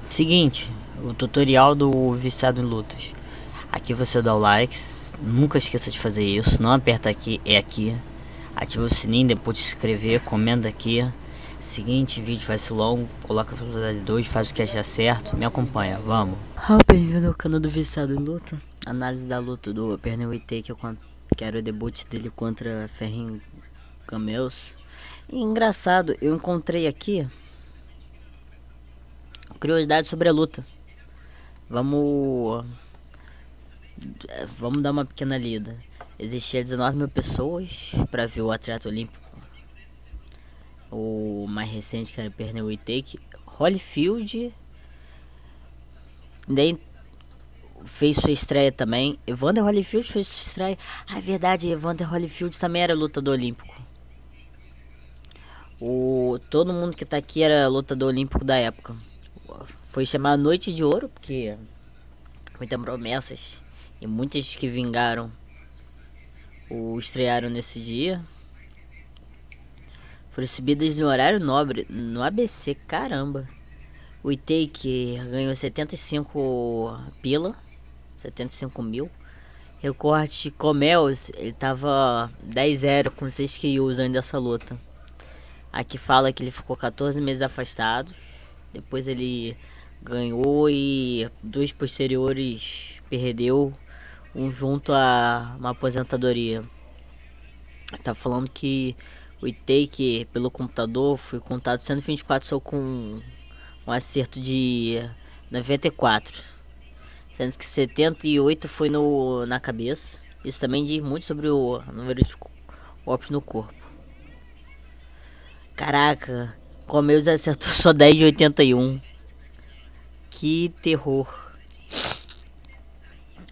Seguinte, o tutorial do viciado em lutas. Aqui você dá o like, nunca esqueça de fazer isso, não aperta aqui, é aqui. Ativa o sininho, depois de se inscrever, comenta aqui. Seguinte, vídeo vai ser longo, coloca a velocidade 2, faz o que achar certo, me acompanha, vamos. Bem-vindo ao canal do viciado em luta. Análise da luta do Pernell Whitaker, que era o debut dele contra Ferrin Camels. E engraçado, eu encontrei aqui curiosidade sobre a luta. Vamos dar uma pequena lida. Existia 19 mil pessoas para ver o atleta olímpico. O mais recente, que era o Pernell Whitaker. Holyfield nem fez sua estreia também. Evander Holyfield fez sua estreia. Ah, é verdade, Evander Holyfield também era lutador olímpico. Todo mundo que tá aqui era lutador olímpico da época. Foi chamado Noite de Ouro, porque muitas promessas e muitas que vingaram estrearam nesse dia. Foram exibidas no horário nobre, no ABC, caramba. O Whitaker ganhou 75 mil. Recorte Comels, ele tava 10-0 com 6 KOs ainda dessa luta. Aqui fala que ele ficou 14 meses afastado. Depois ele ganhou e dois posteriores perdeu, um junto a uma aposentadoria. Tá falando que o Whitaker pelo computador foi contado 124 só com um acerto de 94, sendo que 78 foi na cabeça. Isso também diz muito sobre o número de golpes no corpo. Caraca, Comeus acertou só 10 de 81. Que terror.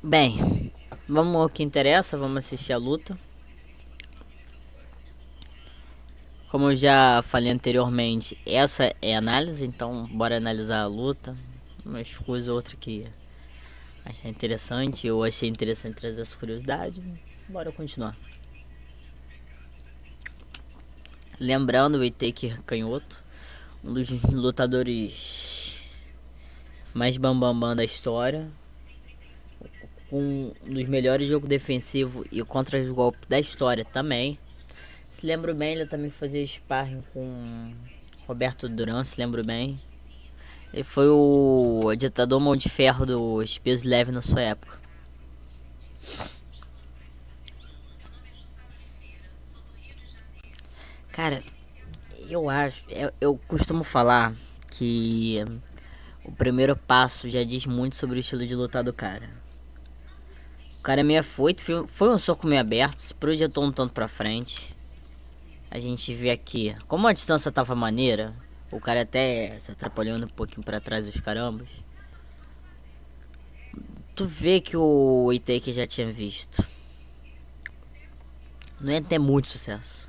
Bem, vamos ao que interessa, vamos assistir a luta. Como eu já falei anteriormente, essa é a análise, então bora analisar a luta. Umas coisas ou outra que achei interessante, eu achei interessante trazer essa curiosidade. Bora continuar. Lembrando, o Whitaker canhoto, um dos lutadores mais bambambam da história, com um dos melhores jogos defensivos e contra os golpes da história também. Se lembro bem, ele também fazia sparring com Roberto Duran, se lembro bem. Ele foi o ditador mão de ferro dos pesos leves na sua época. Cara, eu costumo falar que o primeiro passo já diz muito sobre o estilo de lutar do cara. O cara é meio afoito, foi um soco meio aberto, se projetou um tanto pra frente. A gente vê aqui, como a distância tava maneira, o cara até se atrapalhando um pouquinho pra trás dos carambas. Tu vê que o Whitaker já tinha visto. Não ia ter muito sucesso.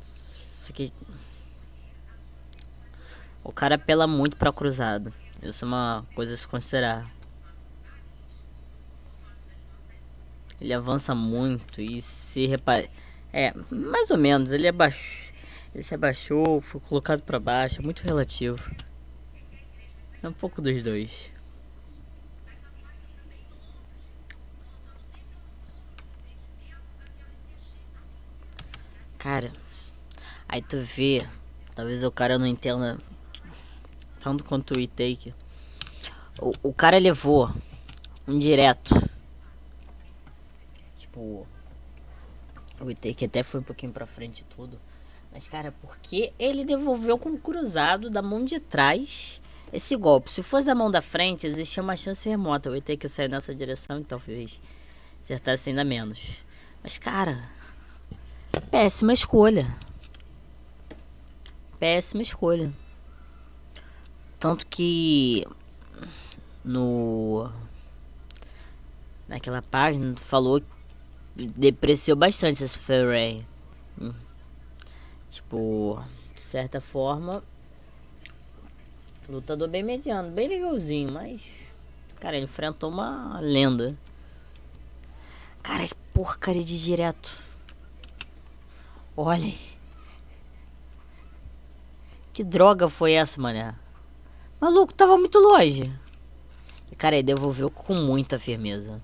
Isso aqui... O cara apela muito pra cruzado. Isso é uma coisa a se considerar. Ele avança muito e se repare... mais ou menos, ele se abaixou, foi colocado pra baixo, é muito relativo. É um pouco dos dois. Cara, aí tu vê, talvez o cara não entenda tanto quanto o Whitaker. O cara levou um direto. Tipo, o Whitaker até foi um pouquinho pra frente e tudo. Mas, cara, porque ele devolveu com o cruzado da mão de trás esse golpe? Se fosse da mão da frente, existia uma chance remota. O Whitaker sair nessa direção e talvez acertasse ainda menos. Mas, cara, péssima escolha. Péssima escolha. Tanto que naquela página falou que depreciou bastante esse Ferrari. Tipo, de certa forma, lutador bem mediano, bem legalzinho, mas cara, ele enfrentou uma lenda. Cara, que porcaria de direto. Olha, Que droga foi essa, mané? Maluco, tava muito longe. E, cara, ele devolveu com muita firmeza.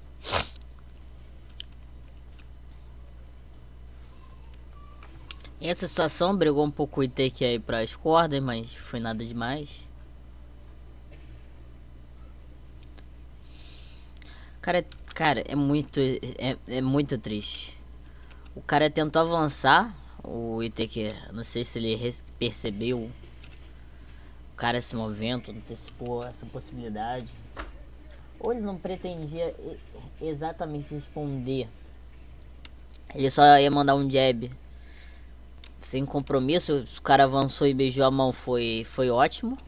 E essa situação brigou um pouco o Itake aí pras cordas, mas foi nada demais. Cara, cara, é muito triste. O cara tentou avançar, o Itake, não sei se ele percebeu o cara se movendo, antecipou essa possibilidade. Ou ele não pretendia exatamente responder. Ele só ia mandar um jab sem compromisso. Se o cara avançou e beijou a mão, foi ótimo.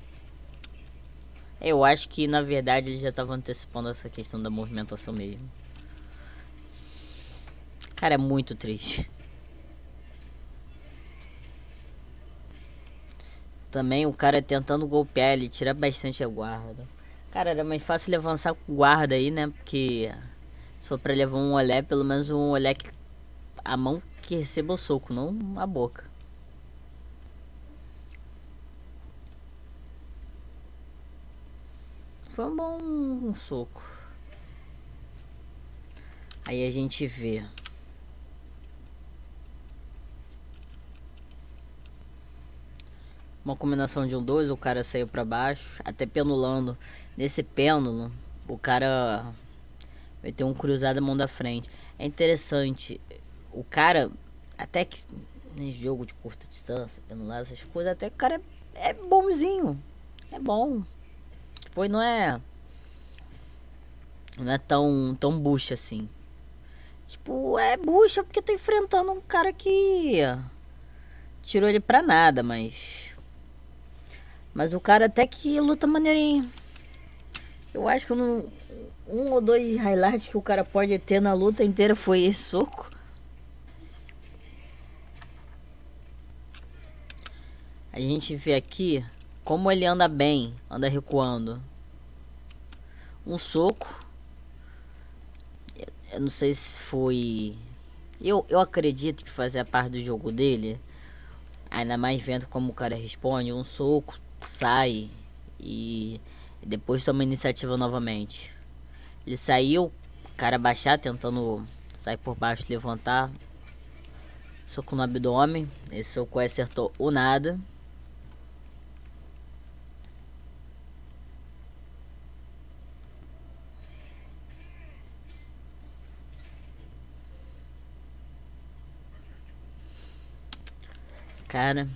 Eu acho que na verdade ele já estava antecipando essa questão da movimentação mesmo. Cara, é muito triste. Também o cara tentando golpear, ele tira bastante a guarda. Cara, era mais fácil ele avançar com guarda aí, né? Porque se for pra levar um olé, pelo menos um olé que a mão que receba o soco, não a boca. Foi um bom soco. Aí a gente vê. Uma combinação de um 2, o cara saiu pra baixo, até penulando. Nesse pêndulo, o cara vai ter um cruzado a mão da frente. É interessante, o cara, até que nesse jogo de curta distância, penular, essas coisas, até que o cara é bonzinho. É bom. Depois não é tão bucha assim. Tipo, é bucha porque tá enfrentando um cara que tirou ele pra nada, mas o cara até que luta maneirinho. Eu acho que um ou dois highlights que o cara pode ter na luta inteira foi esse soco. A gente vê aqui como ele anda bem, anda recuando. Um soco. Eu não sei se foi. Eu acredito que fazia parte do jogo dele. Ainda mais vendo como o cara responde. Um soco, sai e depois toma iniciativa novamente. Ele saiu, o cara baixar, tentando sair por baixo, levantar. Soco no abdômen. Esse soco acertou o nada. Cara,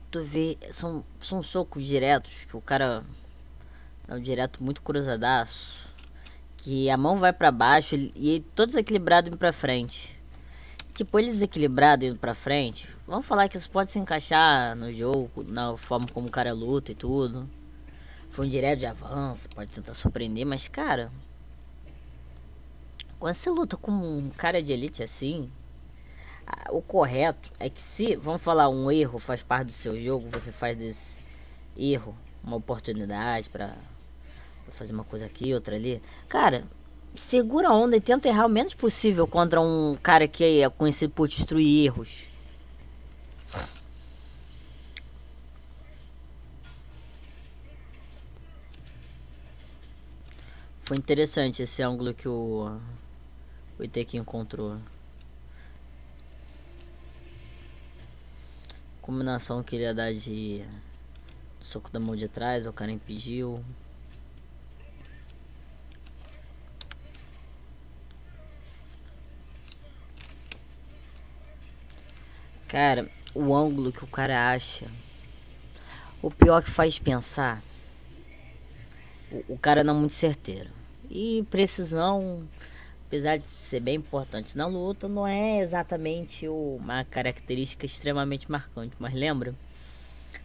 tu vê, são socos diretos que o cara dá um direto muito cruzadaço. Que a mão vai pra baixo e todo desequilibrado indo pra frente. Tipo, ele desequilibrado indo pra frente. Vamos falar que isso pode se encaixar no jogo, na forma como o cara luta e tudo. Foi um direto de avanço, pode tentar surpreender, mas cara, quando você luta com um cara de elite assim, o correto é que se, vamos falar, um erro faz parte do seu jogo, você faz desse erro uma oportunidade pra fazer uma coisa aqui, outra ali. Cara, segura a onda e tenta errar o menos possível contra um cara que é conhecido por destruir erros. Foi interessante esse ângulo que o Iteki encontrou. Combinação que ele ia dar de soco da mão de trás, o cara impediu. Cara, o ângulo que o cara acha. O pior que faz pensar. O cara não é muito certeiro. E precisão, apesar de ser bem importante na luta, não é exatamente uma característica extremamente marcante. Mas lembra?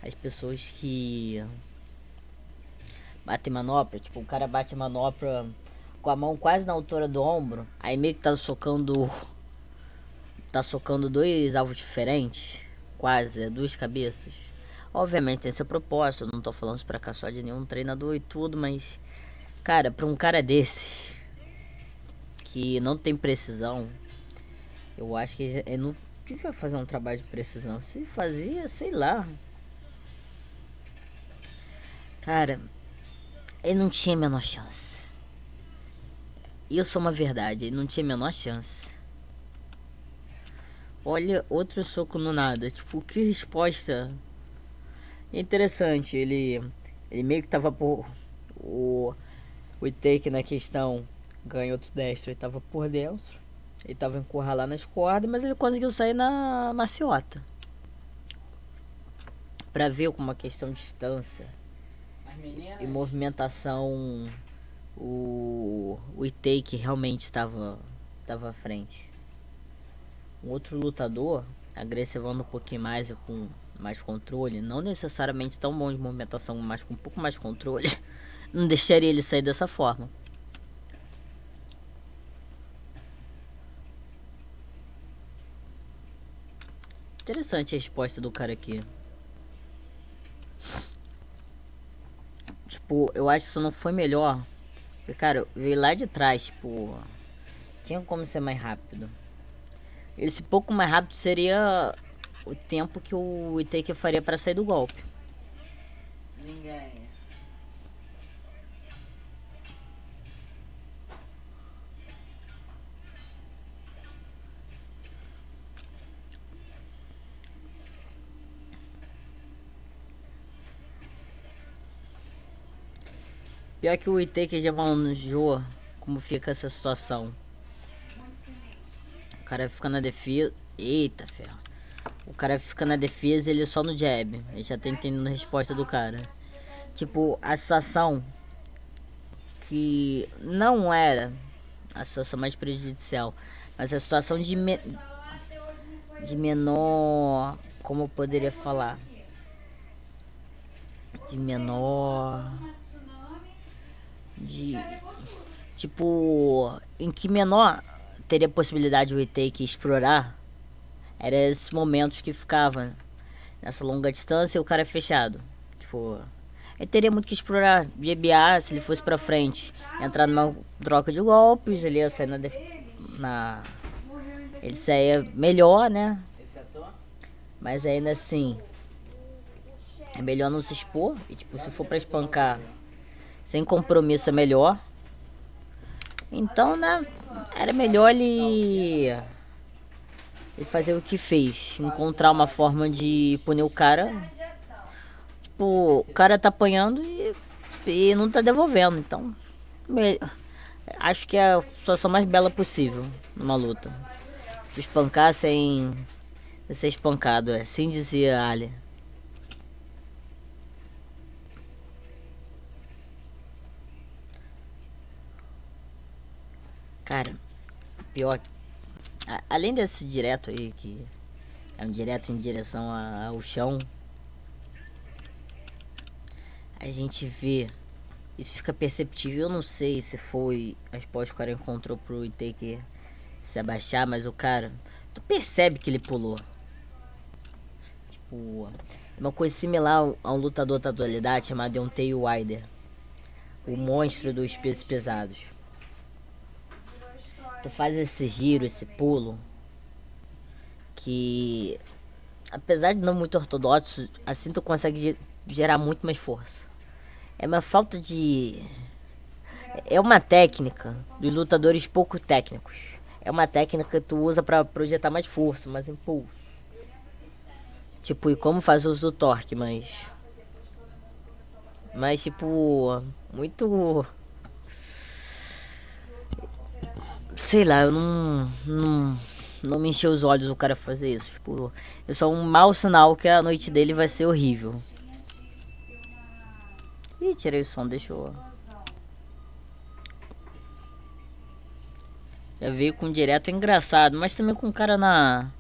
As pessoas que batem manopla, tipo, o cara bate a manopla com a mão quase na altura do ombro, aí meio que tá socando dois alvos diferentes, quase, duas cabeças. Obviamente tem seu propósito, não tô falando isso pra cá só de nenhum treinador e tudo, mas cara, pra um cara desses que não tem precisão, eu acho que ele não que vai fazer um trabalho de precisão? Se fazia, sei lá. Cara, ele não tinha a menor chance. Isso é uma verdade, ele não tinha a menor chance. Olha, outro soco no nada. Tipo, que resposta interessante. Ele meio que tava por... O take na questão ganhou outro destro. Ele tava por dentro. Ele tava encurralado nas cordas, mas ele conseguiu sair na maciota. Pra ver como uma questão de distância e movimentação, o take realmente estava à frente. Um outro lutador, agressivando um pouquinho mais e com mais controle, não necessariamente tão bom de movimentação, mas com um pouco mais controle, não deixaria ele sair dessa forma. Interessante a resposta do cara aqui. Tipo, eu acho que isso não foi melhor. Porque, cara, veio lá de trás, tipo, tinha como ser mais rápido. Esse pouco mais rápido seria o tempo que o Itaker faria para sair do golpe. Ninguém. Pior que o Itaker já manjou como fica essa situação. O cara fica na defesa. Eita ferro. O cara fica na defesa e ele só no jab. Ele já tá entendendo a resposta do cara. Tipo, a situação que não era a situação mais prejudicial, mas a situação de menor. Como eu poderia falar? De menor. De. Tipo. Em que menor teria possibilidade o Itaker explorar? Era esses momentos que ficava nessa longa distância e o cara é fechado. Tipo, ele teria muito que explorar GBA se ele fosse pra frente. Entrar numa troca de golpes, ele ia sair ele saía melhor, né? Mas ainda assim, é melhor não se expor. E tipo, se for pra espancar sem compromisso é melhor. Então, né, era melhor ele fazer o que fez. Encontrar uma forma de punir o cara. Tipo, o cara tá apanhando e não tá devolvendo. Então, acho que é a situação mais bela possível numa luta. Tu espancar sem ser espancado, é. Sem dizer Ali. Cara, pior. Além desse direto aí, que é um direto em direção ao chão, a gente vê. Isso fica perceptível. Eu não sei se foi a resposta que o cara encontrou pro Itaker se abaixar, mas o cara. Tu percebe que ele pulou. Tipo, é uma coisa similar a um lutador da atualidade chamado Deontay Wilder, o monstro dos pesos pesados. Tu faz esse giro, esse pulo, que apesar de não muito ortodoxo, assim tu consegue gerar muito mais força. É uma falta de. É uma técnica dos lutadores pouco técnicos. É uma técnica que tu usa pra projetar mais força, mais impulso. Tipo, e como faz uso do torque, mas. Mas, tipo. Muito. Sei lá, eu não me encheu os olhos o cara fazer isso. Tipo, é só um mau sinal que a noite dele vai ser horrível. Ih, tirei o som, deixou. Já veio com direto engraçado, mas também com o cara na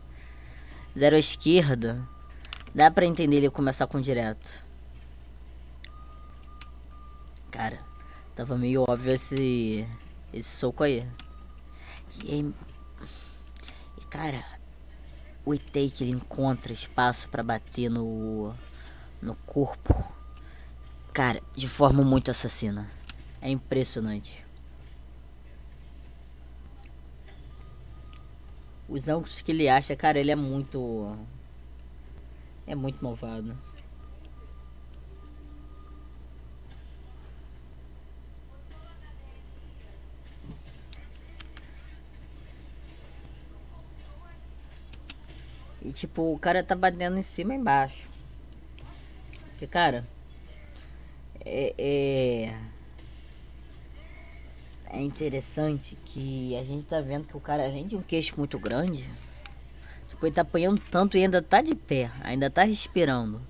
zero à esquerda. Dá pra entender ele começar com direto. Cara, tava meio óbvio esse soco aí. E cara, o Itaker ele encontra espaço pra bater no corpo. Cara, de forma muito assassina. É impressionante. Os ângulos que ele acha, cara, ele é muito. É muito malvado. E tipo, o cara tá batendo em cima e embaixo. Porque, cara, é, é, é interessante que a gente tá vendo que o cara, além de um queixo muito grande, tipo, ele tá apanhando tanto e ainda tá de pé, ainda tá respirando.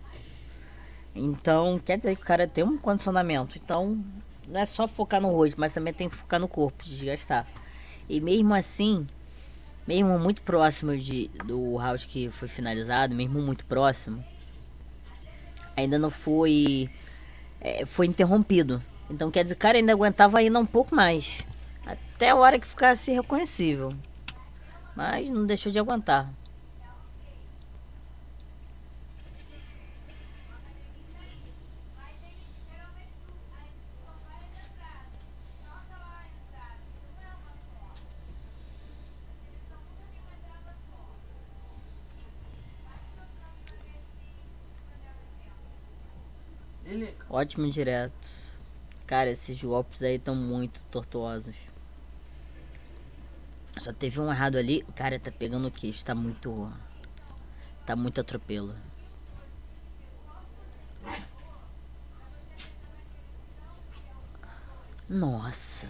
Então, quer dizer que o cara tem um condicionamento. Então, não é só focar no rosto, mas também tem que focar no corpo, desgastar. E mesmo assim, mesmo muito próximo do round que foi finalizado, mesmo muito próximo, ainda não foi foi interrompido. Então quer dizer, cara, ainda aguentava ainda um pouco mais. Até a hora que ficasse reconhecível. Mas não deixou de aguentar. Ótimo direto. Cara, esses golpes aí estão muito tortuosos. Só teve um errado ali. O cara tá pegando o queixo. Tá muito. Tá muito atropelo. Nossa.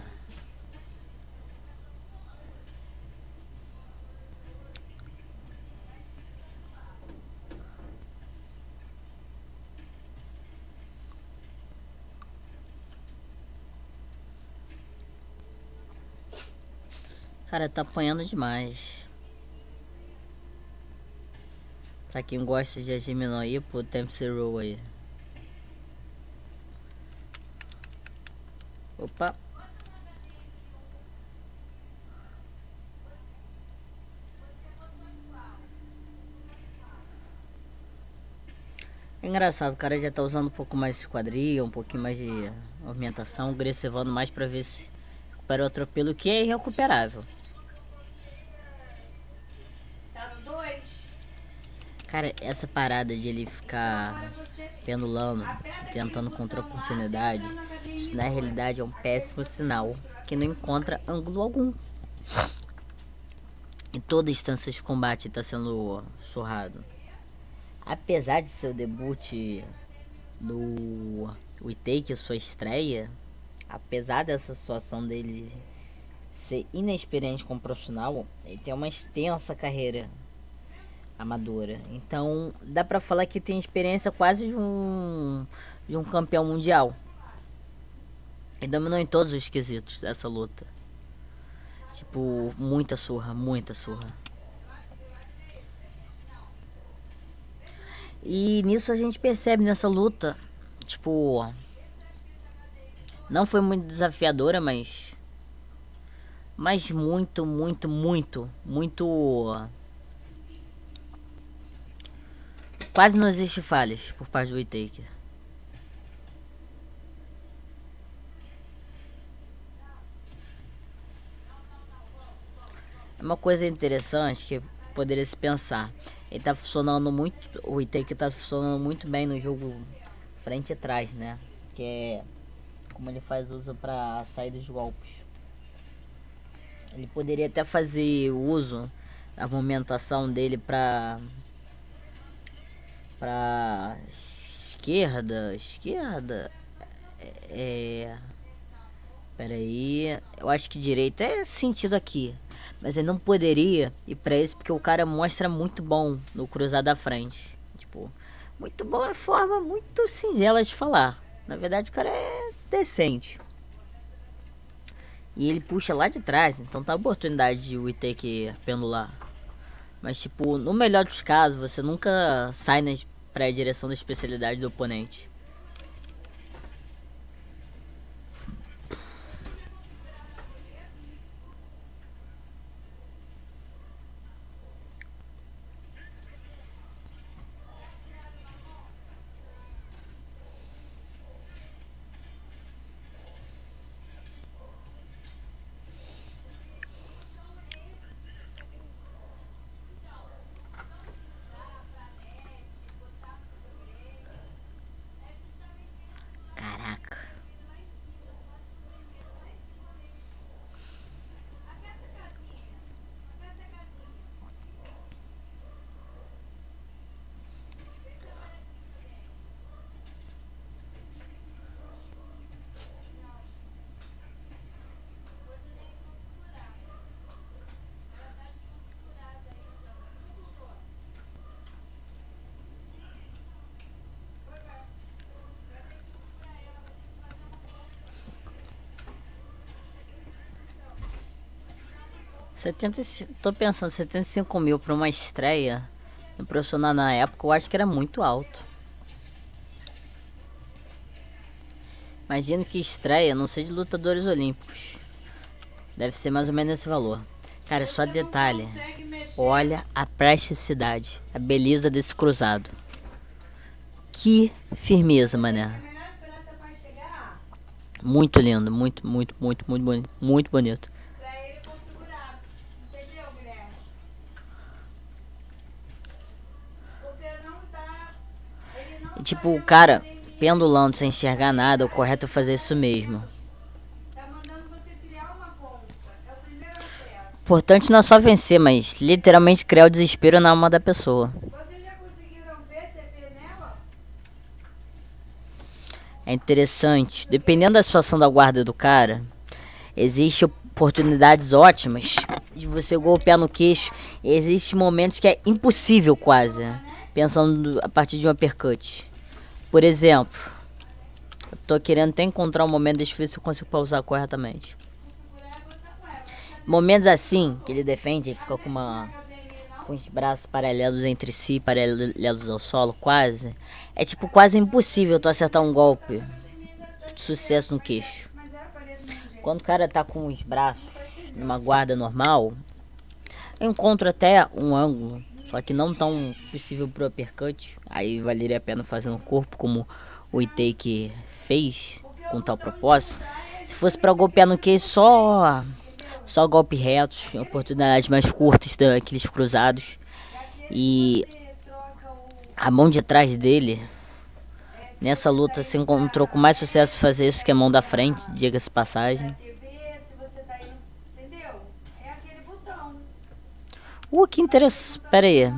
Cara, tá apanhando demais. Pra quem gosta de Agimino aí, pô, Tempo Zero aí. Opa. É engraçado, o cara já tá usando um pouco mais de esquadria, um pouquinho mais de movimentação, agressivando mais pra ver se recupera o atropelo, que é irrecuperável. Cara, essa parada de ele ficar pendulando, tentando contra a oportunidade, isso na realidade é um péssimo sinal, que não encontra ângulo algum. Em toda instância de combate está sendo surrado. Apesar de seu debut no Retake, sua estreia, apesar dessa situação dele ser inexperiente como profissional, ele tem uma extensa carreira amadora. Então, dá pra falar que tem experiência quase de um campeão mundial. Ele dominou em todos os quesitos dessa luta. Tipo, muita surra, muita surra. E nisso a gente percebe nessa luta, tipo, não foi muito desafiadora, mas muito quase não existe falhas por parte do Whittaker. Uma coisa interessante que poderia se pensar, ele tá funcionando muito, o Whittaker tá funcionando muito bem no jogo frente e trás, né? Que é como ele faz uso para sair dos golpes. Ele poderia até fazer uso da movimentação dele para esquerda, é, pera aí, eu acho que direita é sentido aqui, mas ele não poderia ir para esse porque o cara mostra muito bom no cruzar da frente, tipo, muito bom é forma muito singela de falar. Na verdade o cara é decente. E ele puxa lá de trás, então tá a oportunidade de o Itake pendular. Mas, tipo, no melhor dos casos, você nunca sai pra direção da especialidade do oponente. Tô pensando, 75 mil pra uma estreia no profissional na época, eu acho que era muito alto. Imagino que estreia não seja de lutadores olímpicos. Deve ser mais ou menos esse valor. Cara, só detalhe. Olha a praticidade, a beleza desse cruzado. Que firmeza, mané. Muito lindo, muito bonito. Muito bonito. E tipo, o cara pendulando sem enxergar nada, o correto é fazer isso mesmo. Importante não é só vencer, mas literalmente criar o desespero na alma da pessoa. É interessante, dependendo da situação da guarda do cara, existem oportunidades ótimas de você golpear no queixo. Existem momentos que é impossível quase, pensando a partir de um uppercut. Por exemplo, eu tô querendo até encontrar um momento, deixa eu ver se eu consigo pausar corretamente. Momentos assim, que ele defende, ele fica com os braços paralelos entre si, paralelos ao solo, quase. É tipo quase impossível tu acertar um golpe de sucesso no queixo. Quando o cara tá com os braços numa guarda normal, eu encontro até um ângulo, só que não tão possível pro uppercut. Aí valeria a pena fazer no corpo, como o Itaker fez com tal propósito. Se fosse pra golpear no queixo, só golpe retos, oportunidades mais curtas daqueles cruzados. E a mão de trás dele, nessa luta, se encontrou com mais sucesso fazer isso que a mão da frente, diga-se passagem. Que interessante. Pera aí.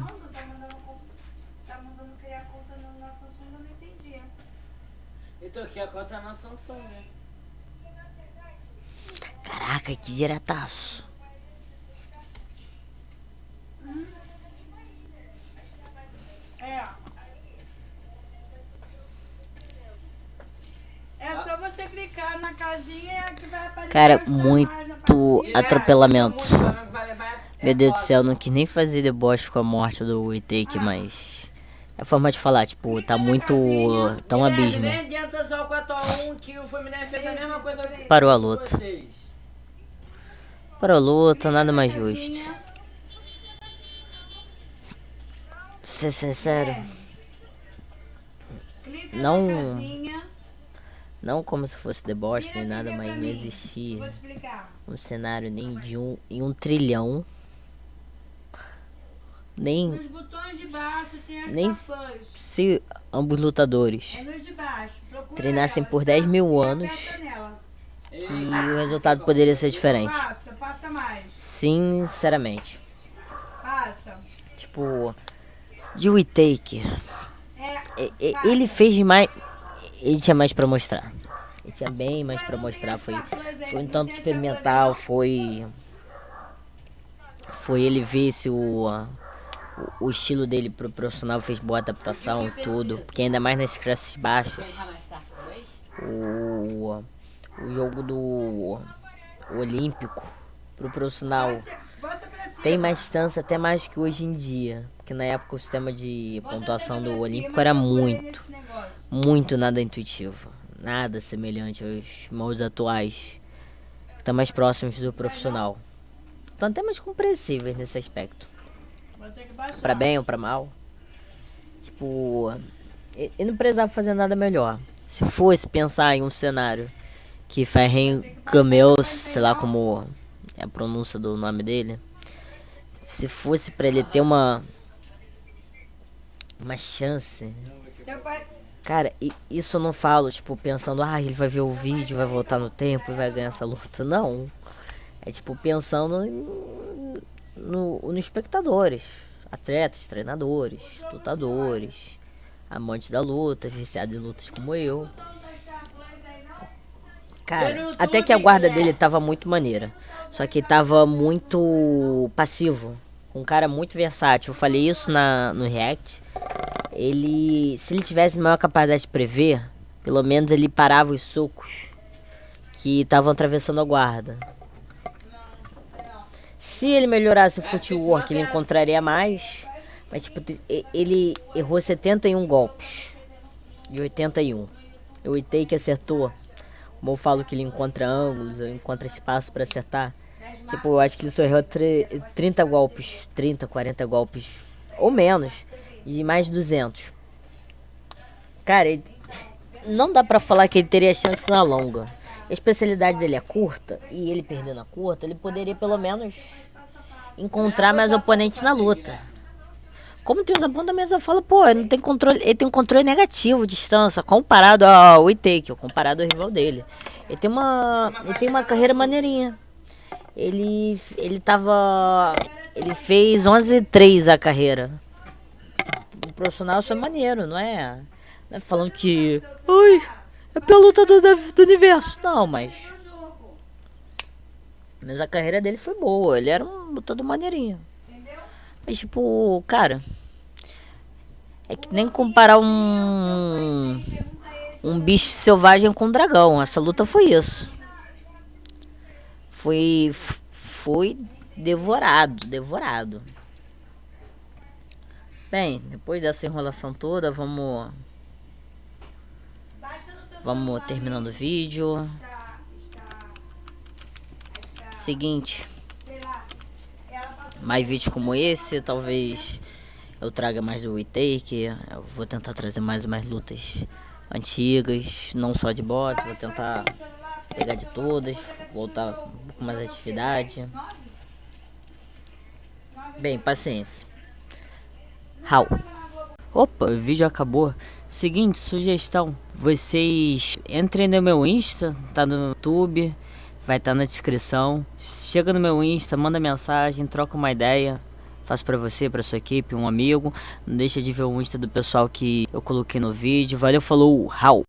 Eu tô aqui, a conta na Samsung, né? Caraca, que diretaço. É só você clicar na casinha que vai aparecer. Cara, muito atropelamento. Meu Deus do céu, não quis nem fazer deboche com a morte do Itaker, mas é a forma de falar, tipo, tá muito. Tá um abismo. Nem adianta só o 4x1 que o Fluminense fez a mesma coisa que Parou a luta. vocês. Parou a luta, nada mais justo. Ser sincero, Clica Não- na casinha. não como se fosse deboche nem nada, mas não Vou existia te explicar. um cenário nem de em um trilhão. Nem Nos botões de baixo tem as Nem tampões. se ambos lutadores É nos de baixo. Procura treinassem elas, por tá? 10 mil E anos, aperta nela. que o resultado poderia ser diferente. Passa mais. Sinceramente. Passa. Tipo, de Whittaker, Passa. ele fez mais. Ele tinha mais pra mostrar. Ele tinha bem mais pra mostrar. Foi um tanto experimental. Foi ele ver se o estilo dele pro profissional fez boa adaptação e tudo. Porque ainda mais nas classes baixas. O jogo do olímpico pro profissional Bota pra cima. tem mais distância, até mais que hoje em dia. Porque na época o sistema de pontuação do Pra olímpico cima, era procura muito, nesse negócio. muito nada intuitivo. Nada semelhante aos moldes atuais. Que estão mais próximos do profissional. Estão até mais compreensíveis nesse aspecto. Vou ter que baixar. Pra bem ou pra mal. Tipo, ele não precisava fazer nada melhor. Se fosse pensar em um cenário que Ferren Camels, sei lá como é a pronúncia do nome dele, se fosse pra ele ter uma chance, Teu pai- cara, isso eu não falo, tipo, pensando, ele vai ver o vídeo, vai voltar no tempo e vai ganhar essa luta. Não. É tipo, pensando nos espectadores, atletas, treinadores, lutadores, amantes da luta, viciados em lutas como eu. Cara, até que a guarda dele tava muito maneira. Só que tava muito passivo. Um cara muito versátil. Eu falei isso no React. Se ele tivesse maior capacidade de prever, pelo menos ele parava os socos que estavam atravessando a guarda. Se ele melhorasse o footwork, ele encontraria mais. Mas, tipo, ele errou 71 golpes de 81. O Witake acertou. Como eu falo que ele encontra ângulos, encontra espaço pra acertar. Tipo, eu acho que ele só errou 30 golpes, 30, 40 golpes, ou menos, de mais de 200. Cara, não dá pra falar que ele teria chance na longa. A especialidade dele é curta, e ele perdendo a curta, ele poderia pelo menos encontrar mais oponentes na luta. Como tem os apontamentos, eu falo, pô, ele não tem controle, ele tem um controle negativo de distância, comparado ao Witake, comparado ao rival dele. Ele tem uma carreira maneirinha. Ele fez 11-3 a carreira. O profissional isso é maneiro, não é falando que, ai, é pela luta do universo. Não, mas a carreira dele foi boa, ele era um lutador maneirinho. Mas tipo, cara, é que nem comparar um bicho selvagem com um dragão. Essa luta foi isso. Foi devorado. Bem, depois dessa enrolação toda, vamos terminando o vídeo. Seguinte, mais vídeos como esse, talvez eu traga mais do Witake. Eu vou tentar trazer mais umas lutas antigas, não só de bot, vou tentar pegar de todas, voltar um pouco mais à atividade. Bem, paciência. How? Opa, o vídeo acabou. Seguinte, sugestão, vocês entrem no meu Insta, tá no YouTube, vai estar na descrição. Chega no meu Insta, manda mensagem, troca uma ideia. Faço pra você, pra sua equipe, um amigo. Não deixa de ver o Insta do pessoal que eu coloquei no vídeo. Valeu, falou, how!